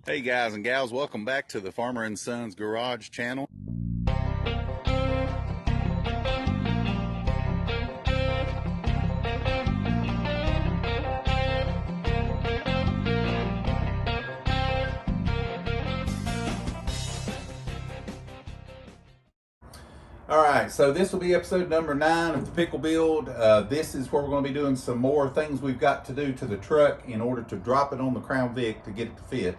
Hey guys and gals, welcome back to the Farmer and Sons Garage channel. Alright, so this will be episode number 9 of the Pickle Build. This is where we're going to be doing some more things we've got to do to the truck in order to drop it on the Crown Vic to get it to fit.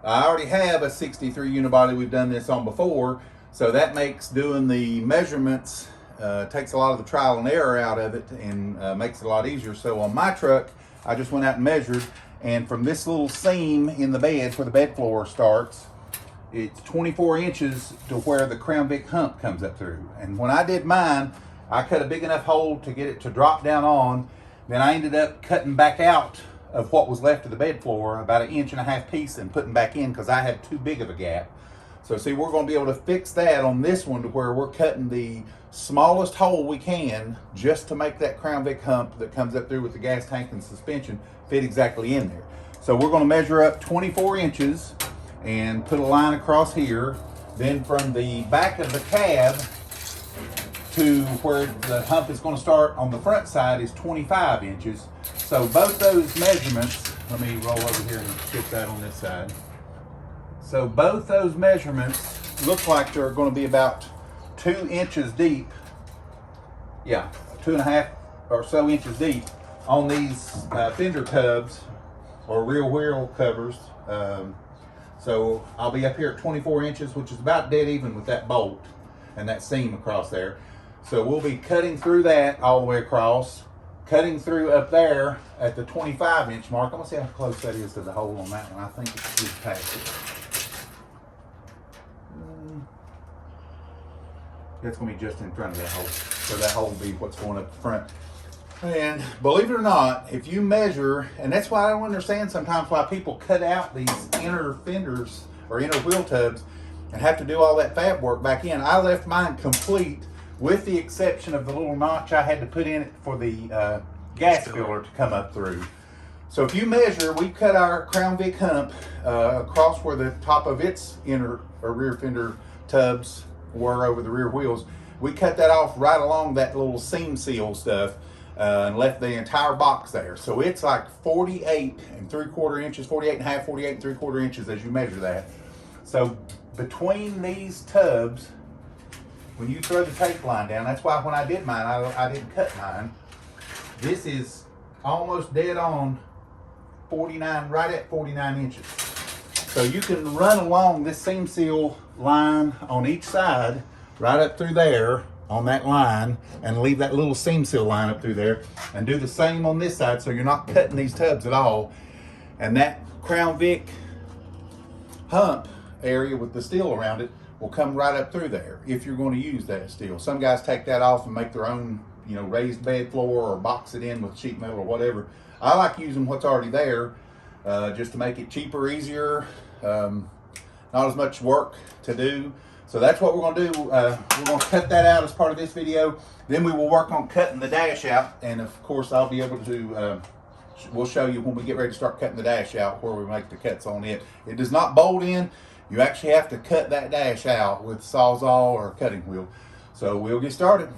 I already have a 63 unibody we've done this on before, so that makes doing the measurements, takes a lot of the trial and error out of it and makes it a lot easier. So on my truck, I just went out and measured, and from this little seam in the bed where the bed floor starts, it's 24 inches to where the Crown Vic hump comes up through. And when I did mine, I cut a big enough hole to get it to drop down on. Then I ended up cutting back out of what was left of the bed floor, about 1.5 inch piece, and putting back in because I had too big of a gap. So see, we're going to be able to fix that on this one to where we're cutting the smallest hole we can just to make that Crown Vic hump that comes up through with the gas tank and suspension fit exactly in there. So we're going to measure up 24 inches and put a line across here. Then from the back of the cab to where the hump is going to start on the front side is 25 inches. So both those measurements, let me roll over here and stick that on this side. So both those measurements look like they're going to be about 2 inches deep. Yeah, 2.5 or so inches deep on these fender tubs or rear wheel covers. So I'll be up here at 24 inches, which is about dead even with that bolt and that seam across there. So we'll be cutting through that all the way across, cutting through up there at the 25 inch mark. I'm gonna see how close that is to the hole on that one. I think it's just past it. That's gonna be just in front of that hole. So that hole will be what's going up the front. And believe it or not, if you measure, and that's why I don't understand sometimes why people cut out these inner fenders or inner wheel tubs and have to do all that fab work back in. I left mine complete with the exception of the little notch I had to put in it for the gas filler to come up through. So if you measure, we cut our Crown Vic hump across where the top of its inner or rear fender tubs were over the rear wheels. We cut that off right along that little seam seal stuff. And left the entire box there. So it's like 48 3/4 inches, 48.5, 48 3/4 inches as you measure that. So between these tubs, when you throw the tape line down, that's why when I did mine, I didn't cut mine. This is almost dead on 49, right at 49 inches. So you can run along this seam seal line on each side, right up through there, on that line, and leave that little seam seal line up through there, and do the same on this side so you're not cutting these tubs at all. And that Crown Vic hump area with the steel around it will come right up through there if you're going to use that steel. Some guys take that off and make their own, raised bed floor or box it in with sheet metal or whatever. I like using what's already there just to make it cheaper, easier, not as much work to do. So that's what we're going to do. We're going to cut that out as part of this video. Then we will work on cutting the dash out. And of course, I'll be able to, we'll show you when we get ready to start cutting the dash out where we make the cuts on it. It does not bolt in. You actually have to cut that dash out with Sawzall or cutting wheel. So we'll get started.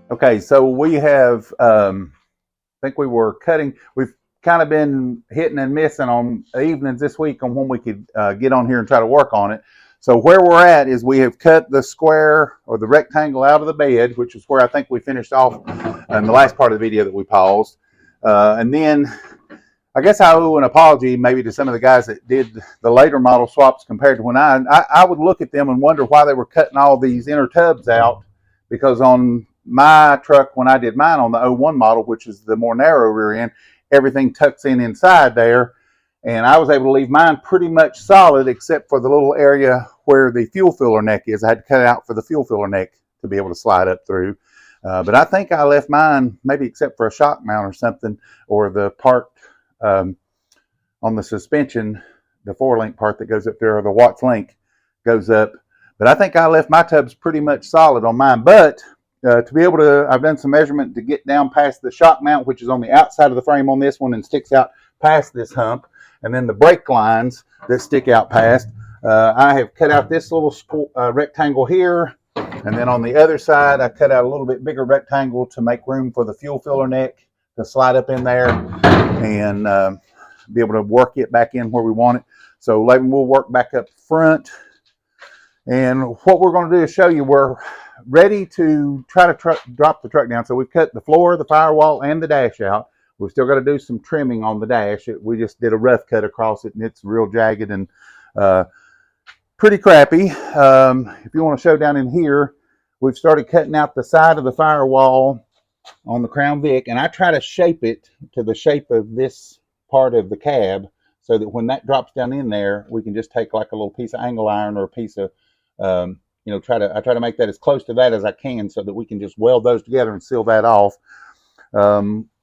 Okay, so we have, I think we were cutting, we've kind of been hitting and missing on evenings this week on when we could get on here and try to work on it. So where we're at is we have cut the square or the rectangle out of the bed, which is where I think we finished off in the last part of the video that we paused. And then I guess I owe an apology maybe to some of the guys that did the later model swaps compared to when I would look at them and wonder why they were cutting all these inner tubs out, because on my truck, when I did mine on the '01 model, which is the more narrow rear end, everything tucks in inside there. And I was able to leave mine pretty much solid except for the little area where the fuel filler neck is. I had to cut it out for the fuel filler neck to be able to slide up through. But I think I left mine, maybe except for a shock mount or something, or the part on the suspension, the 4-link part that goes up there, or the Watts link goes up. But I think I left my tubs pretty much solid on mine. But to be able to, I've done some measurement to get down past the shock mount, which is on the outside of the frame on this one and sticks out past this hump, and then the brake lines that stick out past. I have cut out this little rectangle here, and then on the other side, I cut out a little bit bigger rectangle to make room for the fuel filler neck to slide up in there and be able to work it back in where we want it. So later we'll work back up front. And what we're going to do is show you we're ready to try to drop the truck down. So we've cut the floor, the firewall, and the dash out. We've still got to do some trimming on the dash. We just did a rough cut across it, and it's real jagged and pretty crappy. If you want to show down in here, we've started cutting out the side of the firewall on the Crown Vic, and I try to shape it to the shape of this part of the cab so that when that drops down in there, we can just take like a little piece of angle iron or a piece of I try to make that as close to that as I can so that we can just weld those together and seal that off.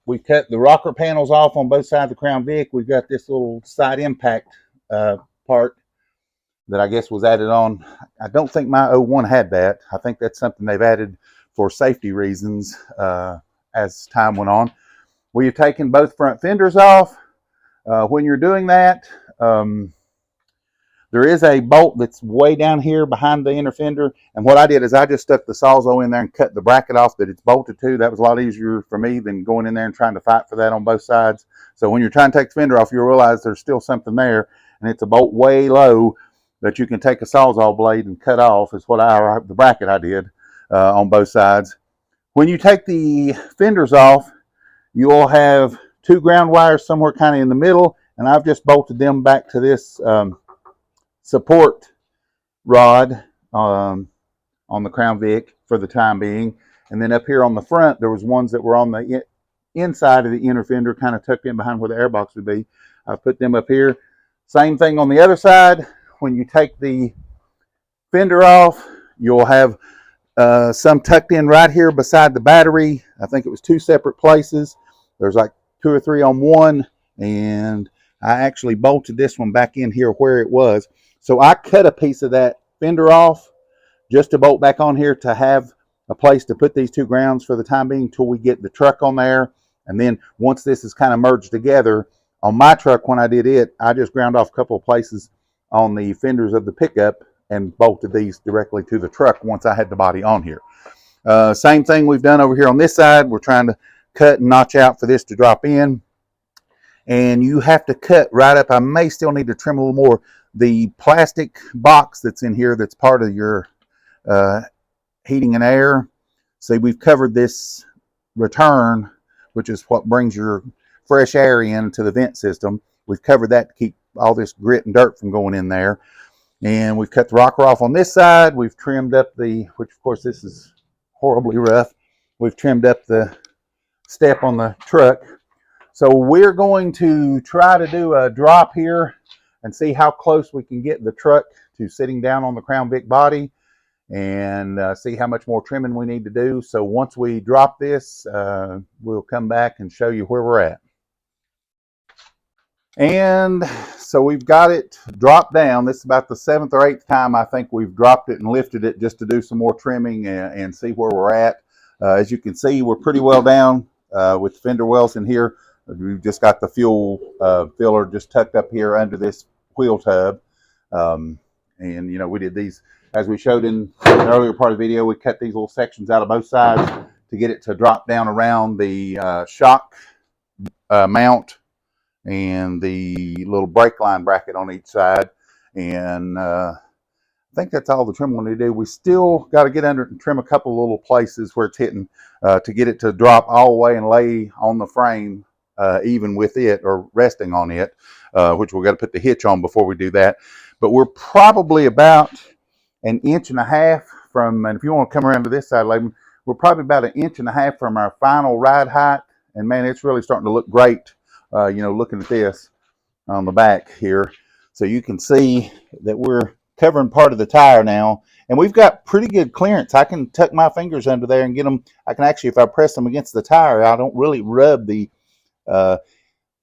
We've cut the rocker panels off on both sides of the Crown Vic. We've got this little side impact part that I guess was added on. I don't think my '01 had that. I think that's something they've added for safety reasons as time went on. We have taken both front fenders off. When you're doing that, there is a bolt that's way down here behind the inner fender, and what I did is I just stuck the Sawzall in there and cut the bracket off that it's bolted to. That was a lot easier for me than going in there and trying to fight for that on both sides. So when you're trying to take the fender off, you'll realize there's still something there, and it's a bolt way low that you can take a Sawzall blade and cut off. Is what the bracket I did on both sides. When you take the fenders off, you'll have two ground wires somewhere kind of in the middle, and I've just bolted them back to this support rod on the Crown Vic for the time being. And then up here on the front, there was ones that were on the inside of the inner fender, kind of tucked in behind where the airbox would be. I've put them up here. Same thing on the other side. When you take the fender off, you'll have some tucked in right here beside the battery. I think it was two separate places. There's like 2 or 3 on one, and I actually bolted this one back in here where it was. So I cut a piece of that fender off just to bolt back on here to have a place to put these two grounds for the time being until we get the truck on there. And then once this is kind of merged together, on my truck when I did it, I just ground off a couple of places on the fenders of the pickup and bolted these directly to the truck once I had the body on here. Same thing we've done over here on this side. We're trying to cut and notch out for this to drop in. And you have to cut right up. I may still need to trim a little more. The plastic box that's in here that's part of your heating and air. See, we've covered this return, which is what brings your fresh air into the vent system. We've covered that to keep all this grit and dirt from going in there. And we've cut the rocker off on this side. We've trimmed up which of course this is horribly rough. We've trimmed up the step on the truck. So we're going to try to do a drop here and see how close we can get the truck to sitting down on the Crown Vic body, and see how much more trimming we need to do. So once we drop this, we'll come back and show you where we're at. And so we've got it dropped down. This is about the 7th or 8th time I think we've dropped it and lifted it just to do some more trimming and see where we're at. As you can see, we're pretty well down with the fender wells in here. We've just got the fuel filler just tucked up here under this wheel tub. And, we did these, as we showed in an earlier part of the video, we cut these little sections out of both sides to get it to drop down around the shock mount and the little brake line bracket on each side. And I think that's all the trim we need to do. We still got to get under it and trim a couple little places where it's hitting to get it to drop all the way and lay on the frame even with it, or resting on it, which we've got to put the hitch on before we do that. But we're probably about 1.5 inches from, and if you want to come around to this side, Laban, we're probably about 1.5 inches from our final ride height. And man, it's really starting to look great, you know, looking at this on the back here. So you can see that we're covering part of the tire now, and we've got pretty good clearance. I can tuck my fingers under there and get them. I can actually, if I press them against the tire, I don't really rub the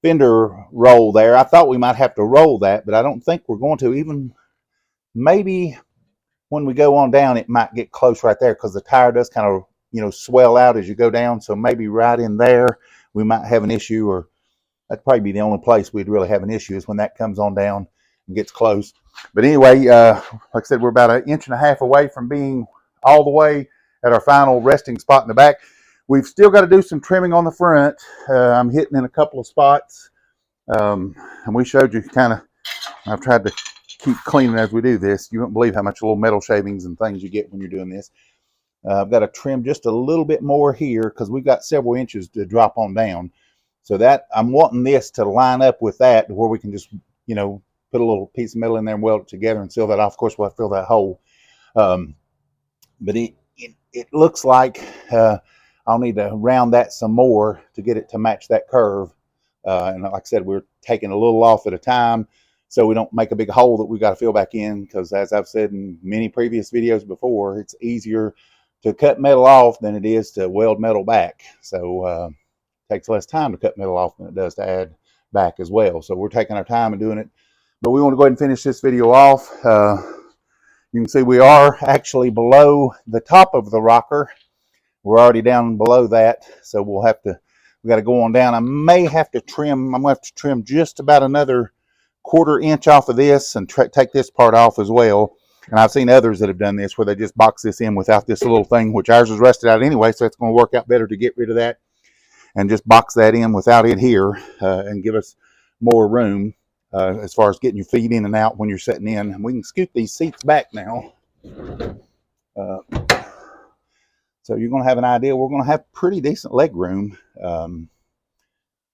fender roll there. I thought we might have to roll that, but I don't think we're going to. Even maybe when we go on down, it might get close right there, because the tire does kind of, you know, swell out as you go down. So maybe right in there we might have an issue, or that'd probably be the only place we'd really have an issue, is when that comes on down and gets close. But anyway, like I said, we're about 1.5 inches away from being all the way at our final resting spot in the back. We've still got to do some trimming on the front. I'm hitting in a couple of spots, and we showed you kind of, I've tried to keep cleaning as we do this. You won't believe how much little metal shavings and things you get when you're doing this. I've got to trim just a little bit more here, because we've got several inches to drop on down. So that, I'm wanting this to line up with that, where we can just, you know, put a little piece of metal in there and weld it together and seal that off. Of course, we'll have to fill that hole. But it looks like I'll need to round that some more to get it to match that curve. And like I said, we're taking a little off at a time, so we don't make a big hole that we got to fill back in, because as I've said in many previous videos before, it's easier to cut metal off than it is to weld metal back. So it takes less time to cut metal off than it does to add back as well. So we're taking our time and doing it. But we want to go ahead and finish this video off. You can see we are actually below the top of the rocker. We're already down below that, so we got to go on down. I may have to trim, I'm going to have to trim just about another 1/4 inch off of this, and take this part off as well. And I've seen others that have done this, where they just box this in without this little thing, which ours is rusted out anyway, so it's going to work out better to get rid of that and just box that in without it here, and give us more room as far as getting your feet in and out when you're sitting in. And we can scoot these seats back now. So you're going to have an idea. We're going to have pretty decent leg room.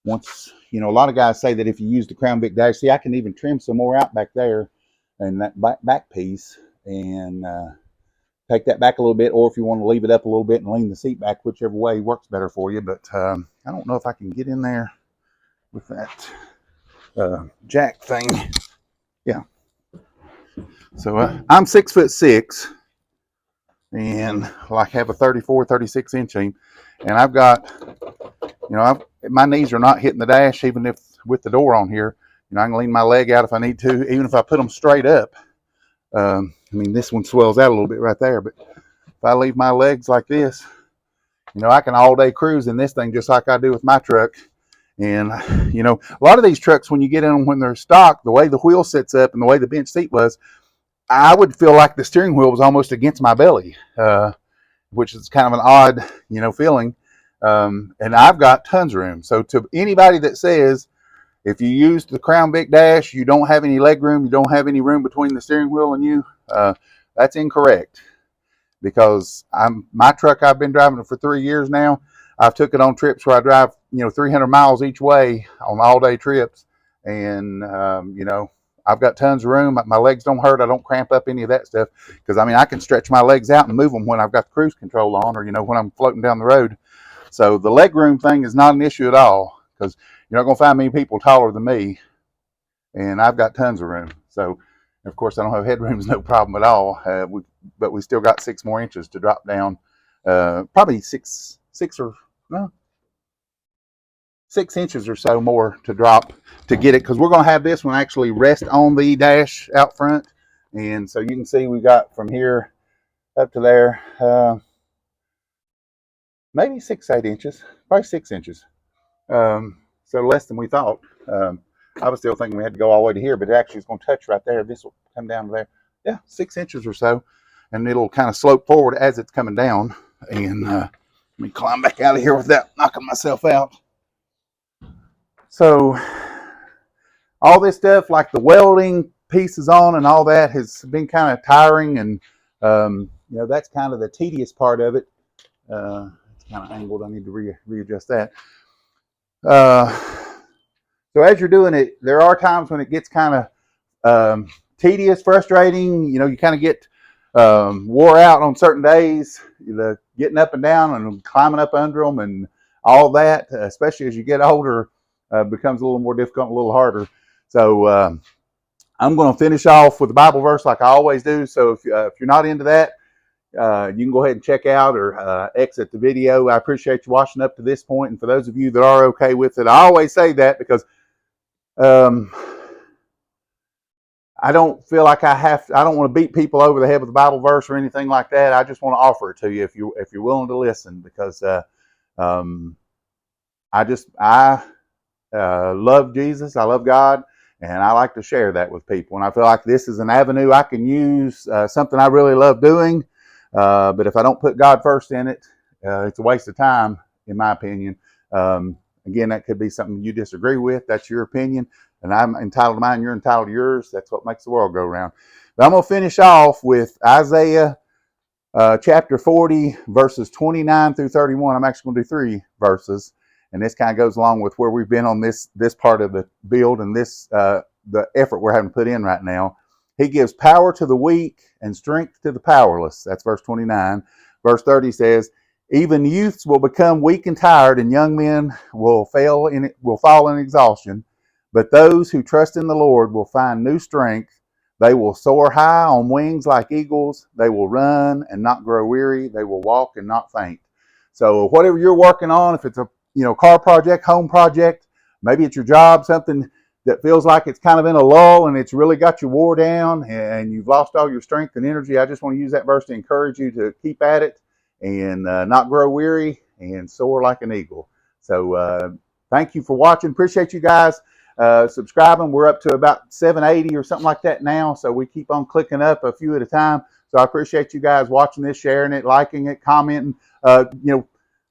Once, you know, a lot of guys say that if you use the Crown Vic dash, see, I can even trim some more out back there and that back piece, and take that back a little bit, or if you want to leave it up a little bit and lean the seat back, whichever way works better for you. But I don't know if I can get in there with that jack thing. Yeah. So I'm 6'6", and like have a 34, 36 inch seam, and I've got, you know, my knees are not hitting the dash, even if with the door on here. You know, I can lean my leg out if I need to, even if I put them straight up. I mean, this one swells out a little bit right there, but if I leave my legs like this, you know, I can all day cruise in this thing just like I do with my truck. And, you know, a lot of these trucks, when you get in them when they're stock, the way the wheel sits up and the way the bench seat was, I would feel like the steering wheel was almost against my belly, which is kind of an odd, you know, feeling. And I've got tons of room. So to anybody that says, if you use the Crown Vic dash, you don't have any leg room, you don't have any room between the steering wheel and you, that's incorrect. Because my truck, I've been driving it for 3 years now. I've took it on trips where I drive, you know, 300 miles each way on all-day trips. And, you know, I've got tons of room. My legs don't hurt. I don't cramp up any of that stuff. Because, I mean, I can stretch my legs out and move them when I've got the cruise control on, or, you know, when I'm floating down the road. So the leg room thing is not an issue at all. Because you're not going to find many people taller than me. And I've got tons of room. So, of course, I don't have headroom, no problem at all. But we still got 6 more inches to drop down. Probably 6 inches or so more to drop to get it. Because we're going to have this one actually rest on the dash out front. And so you can see we got from here up to there, maybe 6-8 inches, probably 6 inches. So less than we thought. I was still thinking we had to go all the way to here, but it actually is going to touch right there. This will come down to there. Yeah, 6 inches or so. And it'll kind of slope forward as it's coming down. And Let me climb back out of here without knocking myself out. So all this stuff, like the welding pieces on and all that, has been kind of tiring, and you know, that's kind of the tedious part of it. It's kind of angled. I need to readjust that. So as you're doing it, there are times when it gets kind of tedious, frustrating. You know, you kind of get wore out on certain days, the getting up and down and climbing up under them and all that, especially as you get older, becomes a little more difficult, a little harder. So I'm going to finish off with the Bible verse like I always do. So if you're not into that, you can go ahead and check out or exit the video. I appreciate you watching up to this point. And for those of you that are okay with it, I always say that because I don't feel like I don't want to beat people over the head with the Bible verse or anything like that. I just want to offer it to you if you're willing to listen, because I love Jesus. I love God, and I like to share that with people. And I feel like this is an avenue I can use, something I really love doing. But if I don't put God first in it, it's a waste of time, in my opinion. Again, that could be something you disagree with. That's your opinion. And I'm entitled to mine, you're entitled to yours. That's what makes the world go round. But I'm going to finish off with Isaiah chapter 40, verses 29 through 31. I'm actually going to do 3 verses. And this kind of goes along with where we've been on this part of the build and this the effort we're having to put in right now. He gives power to the weak and strength to the powerless. That's verse 29. Verse 30 says, even youths will become weak and tired, and young men will fall in exhaustion. But those who trust in the Lord will find new strength. They will soar high on wings like eagles. They will run and not grow weary. They will walk and not faint. So whatever you're working on, if it's a car project, home project, maybe it's your job, something that feels like it's kind of in a lull and it's really got you wore down and you've lost all your strength and energy, I just want to use that verse to encourage you to keep at it and not grow weary and soar like an eagle. So thank you for watching. Appreciate you guys subscribing. We're up to about 780 or something like that now, so we keep on clicking up a few at a time. So I appreciate you guys watching this, sharing it, liking it, commenting.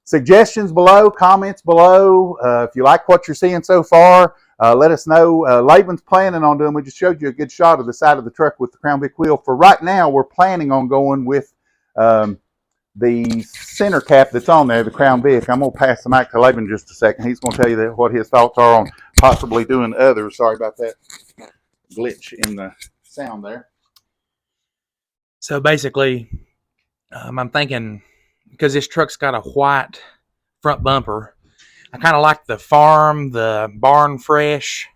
Suggestions below, comments below. If you like what you're seeing so far, let us know. Laban's planning on doing, we just showed you a good shot of the side of the truck with the Crown Vic wheel. For right now, we're planning on going with the center cap that's on there, the Crown Vic. I'm going to pass the mic to Laban in just a second. He's going to tell you what his thoughts are on possibly doing others. Sorry about that glitch in the sound there. So basically, I'm thinking, because this truck's got a white front bumper, I kind of like the barn fresh,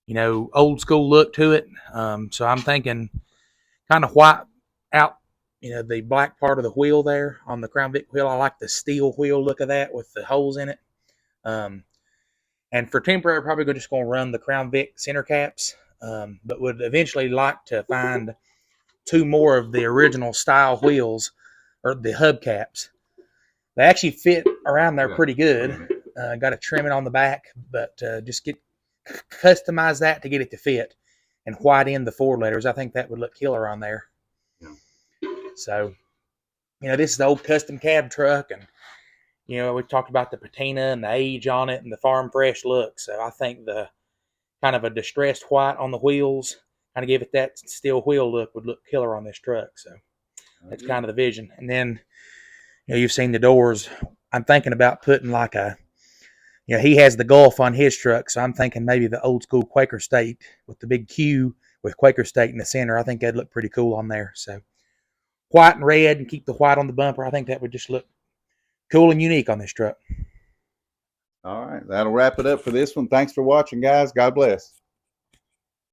old school look to it. So I'm thinking kind of white out, the black part of the wheel there on the Crown Vic wheel. I like the steel wheel look of that with the holes in it. And for temporary, probably just going to run the Crown Vic center caps, but would eventually like to find 2 more of the original style wheels, or the hubcaps. They actually fit around there pretty good. Got to trim it on the back, but just customize that to get it to fit, and white in the Ford letters. I think that would look killer on there. Yeah. So, this is the old custom cab truck, and we talked about the patina and the age on it and the farm fresh look. So I think the kind of a distressed white on the wheels, kind of give it that steel wheel look, would look killer on this truck. So that's kind of the vision. And then, you've seen the doors. I'm thinking about putting like he has the Gulf on his truck, so I'm thinking maybe the old school Quaker State with the big Q with Quaker State in the center. I think that'd look pretty cool on there. So white and red, and keep the white on the bumper. I think that would just look cool and unique on this truck. All right, that'll wrap it up for this one. Thanks for watching, guys. God bless.